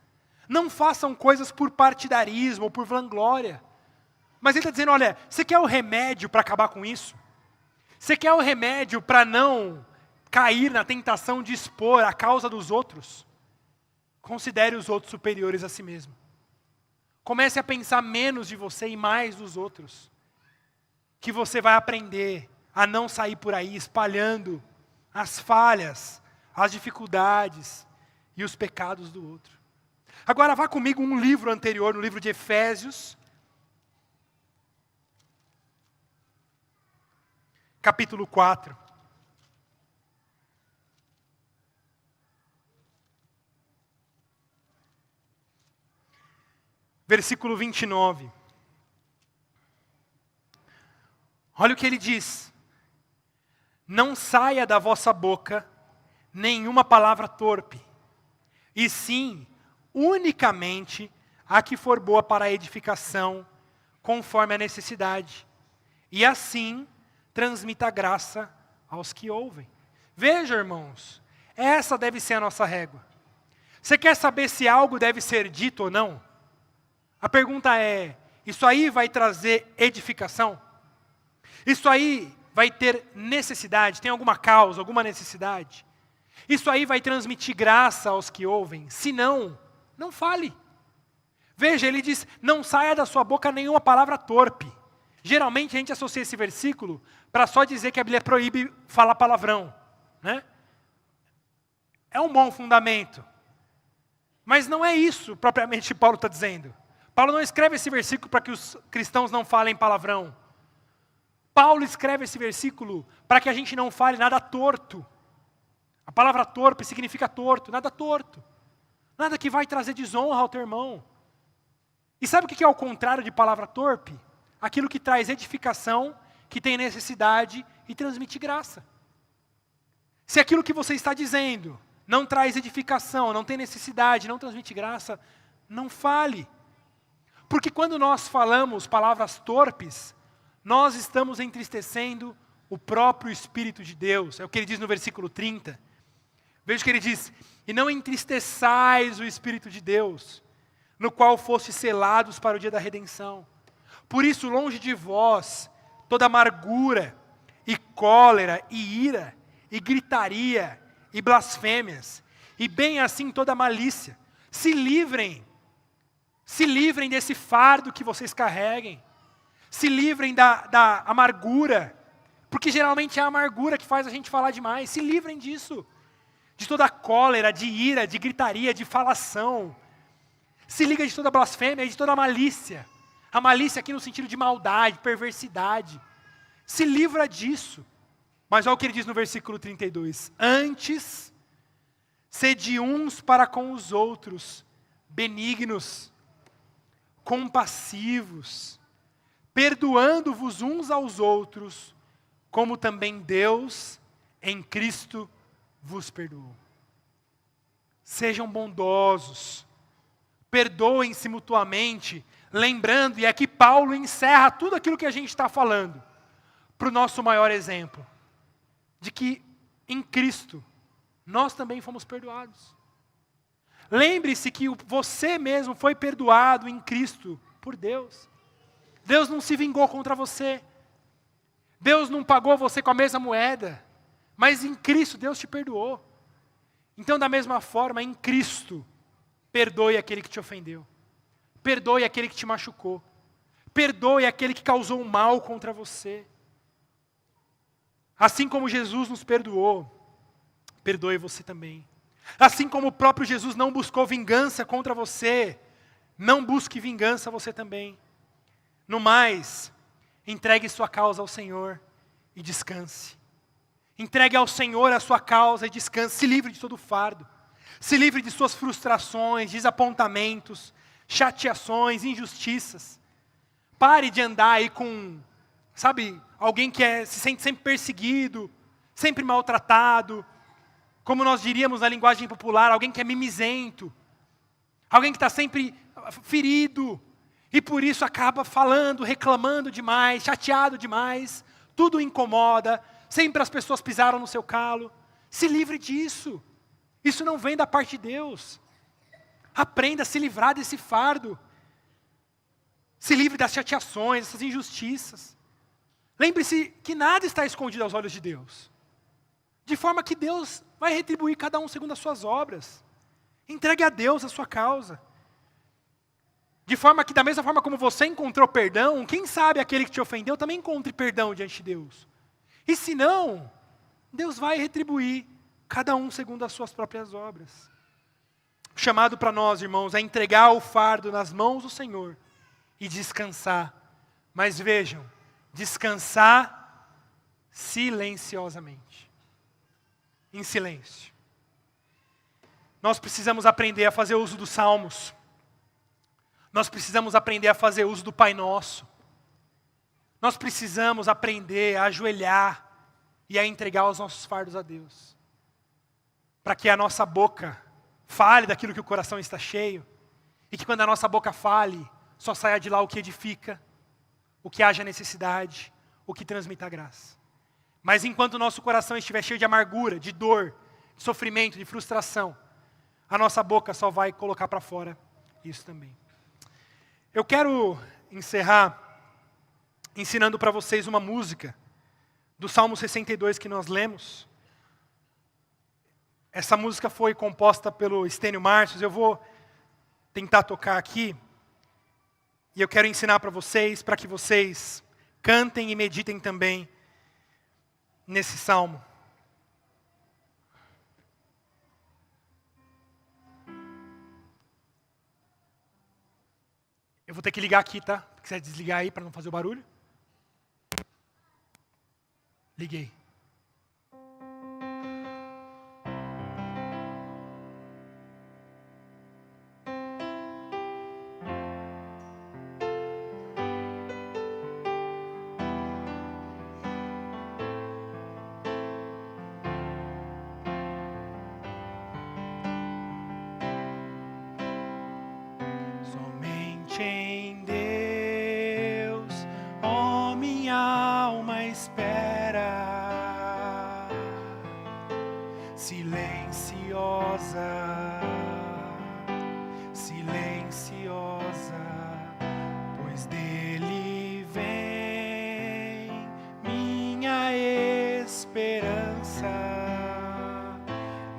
Não façam coisas por partidarismo ou por vanglória. Mas ele está dizendo, olha, você quer o remédio para acabar com isso? Você quer o remédio para não cair na tentação de expor a causa dos outros? Considere os outros superiores a si mesmo. Comece a pensar menos de você e mais dos outros. Que você vai aprender a não sair por aí espalhando as falhas, as dificuldades e os pecados do outro. Agora vá comigo um livro anterior, no livro de Efésios, capítulo 4. Versículo 29. Olha o que ele diz. Não saia da vossa boca nenhuma palavra torpe, e sim, unicamente, a que for boa para a edificação, conforme a necessidade. E assim, transmita graça aos que ouvem. Veja, irmãos, essa deve ser a nossa régua. Você quer saber se algo deve ser dito ou não? A pergunta é, isso aí vai trazer edificação? Isso aí vai ter necessidade? Tem alguma causa, alguma necessidade? Isso aí vai transmitir graça aos que ouvem? Se não, não fale. Veja, ele diz, não saia da sua boca nenhuma palavra torpe. Geralmente a gente associa esse versículo para só dizer que a Bíblia proíbe falar palavrão, né? É um bom fundamento. Mas não é isso propriamente que Paulo está dizendo. Paulo não escreve esse versículo para que os cristãos não falem palavrão. Paulo escreve esse versículo para que a gente não fale nada torto. A palavra torpe significa torto, nada torto. Nada que vai trazer desonra ao teu irmão. E sabe o que é o contrário de palavra torpe? Aquilo que traz edificação, que tem necessidade e transmite graça. Se aquilo que você está dizendo não traz edificação, não tem necessidade, não transmite graça, não fale. Porque quando nós falamos palavras torpes, nós estamos entristecendo o próprio Espírito de Deus. É o que ele diz no versículo 30. Veja que ele diz: e não entristeçais o Espírito de Deus, no qual fostes selados para o dia da redenção. Por isso, longe de vós, toda amargura, e cólera, e ira, e gritaria, e blasfêmias, e bem assim toda malícia. Se livrem desse fardo que vocês carreguem. Se livrem da amargura, porque geralmente é a amargura que faz a gente falar demais. Se livrem disso. De toda cólera, de ira, de gritaria, de falação. Se liga de toda blasfêmia e de toda malícia. A malícia aqui no sentido de maldade, perversidade. Se livra disso. Mas olha o que ele diz no versículo 32. Antes, sede uns para com os outros, benignos, compassivos, perdoando-vos uns aos outros, como também Deus, em Cristo, vos perdoou. Sejam bondosos, perdoem-se mutuamente, lembrando, e aqui Paulo encerra tudo aquilo que a gente está falando, para o nosso maior exemplo, de que em Cristo, nós também fomos perdoados. Lembre-se que você mesmo foi perdoado em Cristo por Deus. Deus não se vingou contra você. Deus não pagou você com a mesma moeda. Mas em Cristo Deus te perdoou. Então, da mesma forma, em Cristo, perdoe aquele que te ofendeu. Perdoe aquele que te machucou. Perdoe aquele que causou mal contra você. Assim como Jesus nos perdoou, perdoe você também. Assim como o próprio Jesus não buscou vingança contra você, não busque vingança você também. No mais, entregue sua causa ao Senhor e descanse. Entregue ao Senhor a sua causa e descanse. Se livre de todo fardo. Se livre de suas frustrações, desapontamentos, chateações, injustiças. Pare de andar aí com, alguém que se sente sempre perseguido, sempre maltratado. Como nós diríamos na linguagem popular, alguém que é mimizento. Alguém que está sempre ferido. E por isso acaba falando, reclamando demais, chateado demais. Tudo incomoda. Sempre as pessoas pisaram no seu calo. Se livre disso. Isso não vem da parte de Deus. Aprenda a se livrar desse fardo. Se livre das chateações, dessas injustiças. Lembre-se que nada está escondido aos olhos de Deus. De forma que Deus vai retribuir cada um segundo as suas obras. Entregue a Deus a sua causa. De forma que, da mesma forma como você encontrou perdão, quem sabe aquele que te ofendeu também encontre perdão diante de Deus. E se não, Deus vai retribuir cada um segundo as suas próprias obras. O chamado para nós, irmãos, é entregar o fardo nas mãos do Senhor e descansar. Mas vejam, descansar silenciosamente. Em silêncio. Nós precisamos aprender a fazer uso dos salmos. Nós precisamos aprender a fazer uso do Pai Nosso. Nós precisamos aprender a ajoelhar e a entregar os nossos fardos a Deus. Para que a nossa boca fale daquilo que o coração está cheio. E que quando a nossa boca fale, só saia de lá o que edifica, o que haja necessidade, o que transmita graça. Mas enquanto o nosso coração estiver cheio de amargura, de dor, de sofrimento, de frustração, a nossa boca só vai colocar para fora isso também. Eu quero encerrar ensinando para vocês uma música do Salmo 62 que nós lemos. Essa música foi composta pelo Estênio Márcios. Eu vou tentar tocar aqui. E eu quero ensinar para que vocês cantem e meditem também nesse salmo. Eu vou ter que ligar aqui, tá? Se quiser desligar aí para não fazer o barulho. Liguei. Somente em Deus, ó minha alma espera, silenciosa, silenciosa, pois dele vem minha esperança,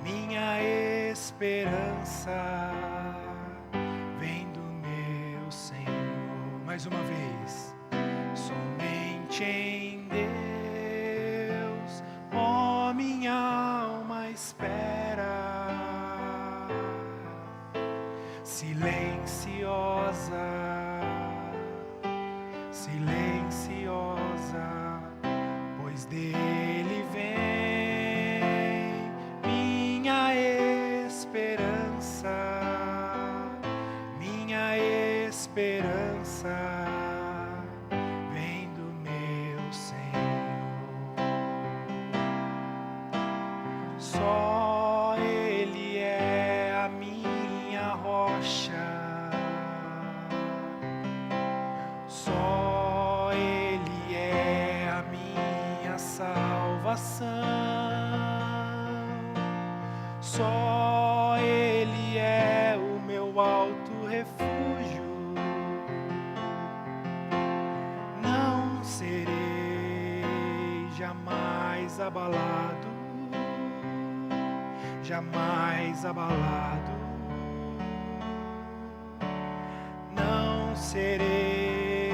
minha esperança. Mais uma vez, somente em Deus, ó minha alma espera, silenciosa, silenciosa, pois dele vem minha esperança, minha esperança. Vem do meu Senhor. Só Ele é a minha rocha, só Ele é a minha salvação, só Ele é o meu alto refúgio. Jamais abalado, jamais abalado, não serei,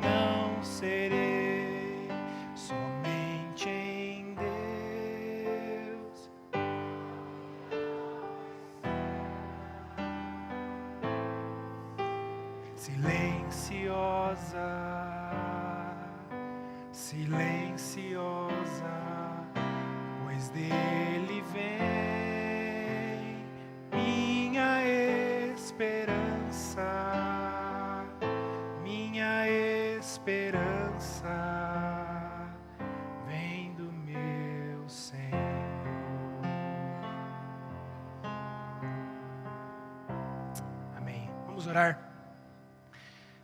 não serei, somente em Deus. Silenciosa, silenciosa, pois dele vem minha esperança, minha esperança vem do meu Senhor. Amém. Vamos orar.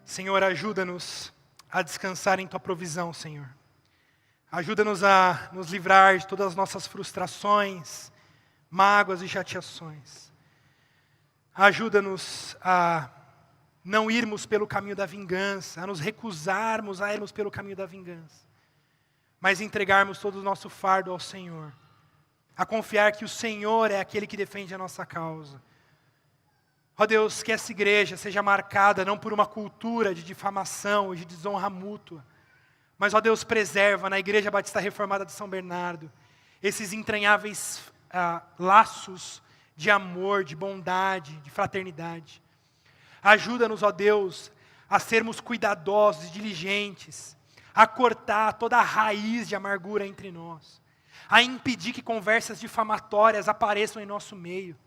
Senhor, ajuda-nos a descansar em Tua provisão, Senhor. Ajuda-nos a nos livrar de todas as nossas frustrações, mágoas e chateações. Ajuda-nos a não irmos pelo caminho da vingança, a nos recusarmos a irmos pelo caminho da vingança, mas entregarmos todo o nosso fardo ao Senhor, a confiar que o Senhor é aquele que defende a nossa causa. Ó Deus, que essa igreja seja marcada não por uma cultura de difamação e de desonra mútua, mas, ó Deus, preserva na Igreja Batista Reformada de São Bernardo esses entranháveis laços de amor, de bondade, de fraternidade. Ajuda-nos, ó Deus, a sermos cuidadosos e diligentes, a cortar toda a raiz de amargura entre nós, a impedir que conversas difamatórias apareçam em nosso meio.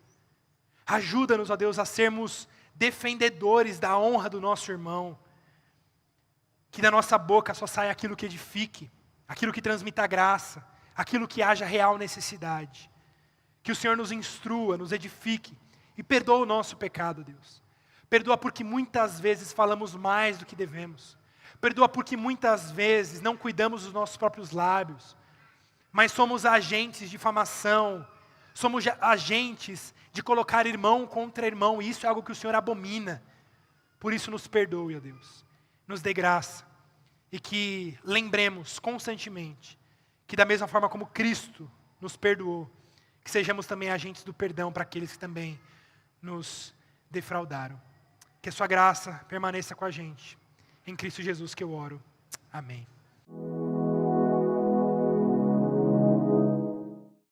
Ajuda-nos, ó Deus, a sermos defendedores da honra do nosso irmão. Que da nossa boca só saia aquilo que edifique, aquilo que transmita graça, aquilo que haja real necessidade. Que o Senhor nos instrua, nos edifique e perdoa o nosso pecado, Deus. Perdoa porque muitas vezes falamos mais do que devemos. Perdoa porque muitas vezes não cuidamos dos nossos próprios lábios, mas somos agentes de difamação, somos agentes de colocar irmão contra irmão, e isso é algo que o Senhor abomina. Por isso nos perdoe, ó Deus. Nos dê graça, e que lembremos constantemente, que da mesma forma como Cristo nos perdoou, que sejamos também agentes do perdão para aqueles que também nos defraudaram. Que a sua graça permaneça com a gente. Em Cristo Jesus que eu oro. Amém.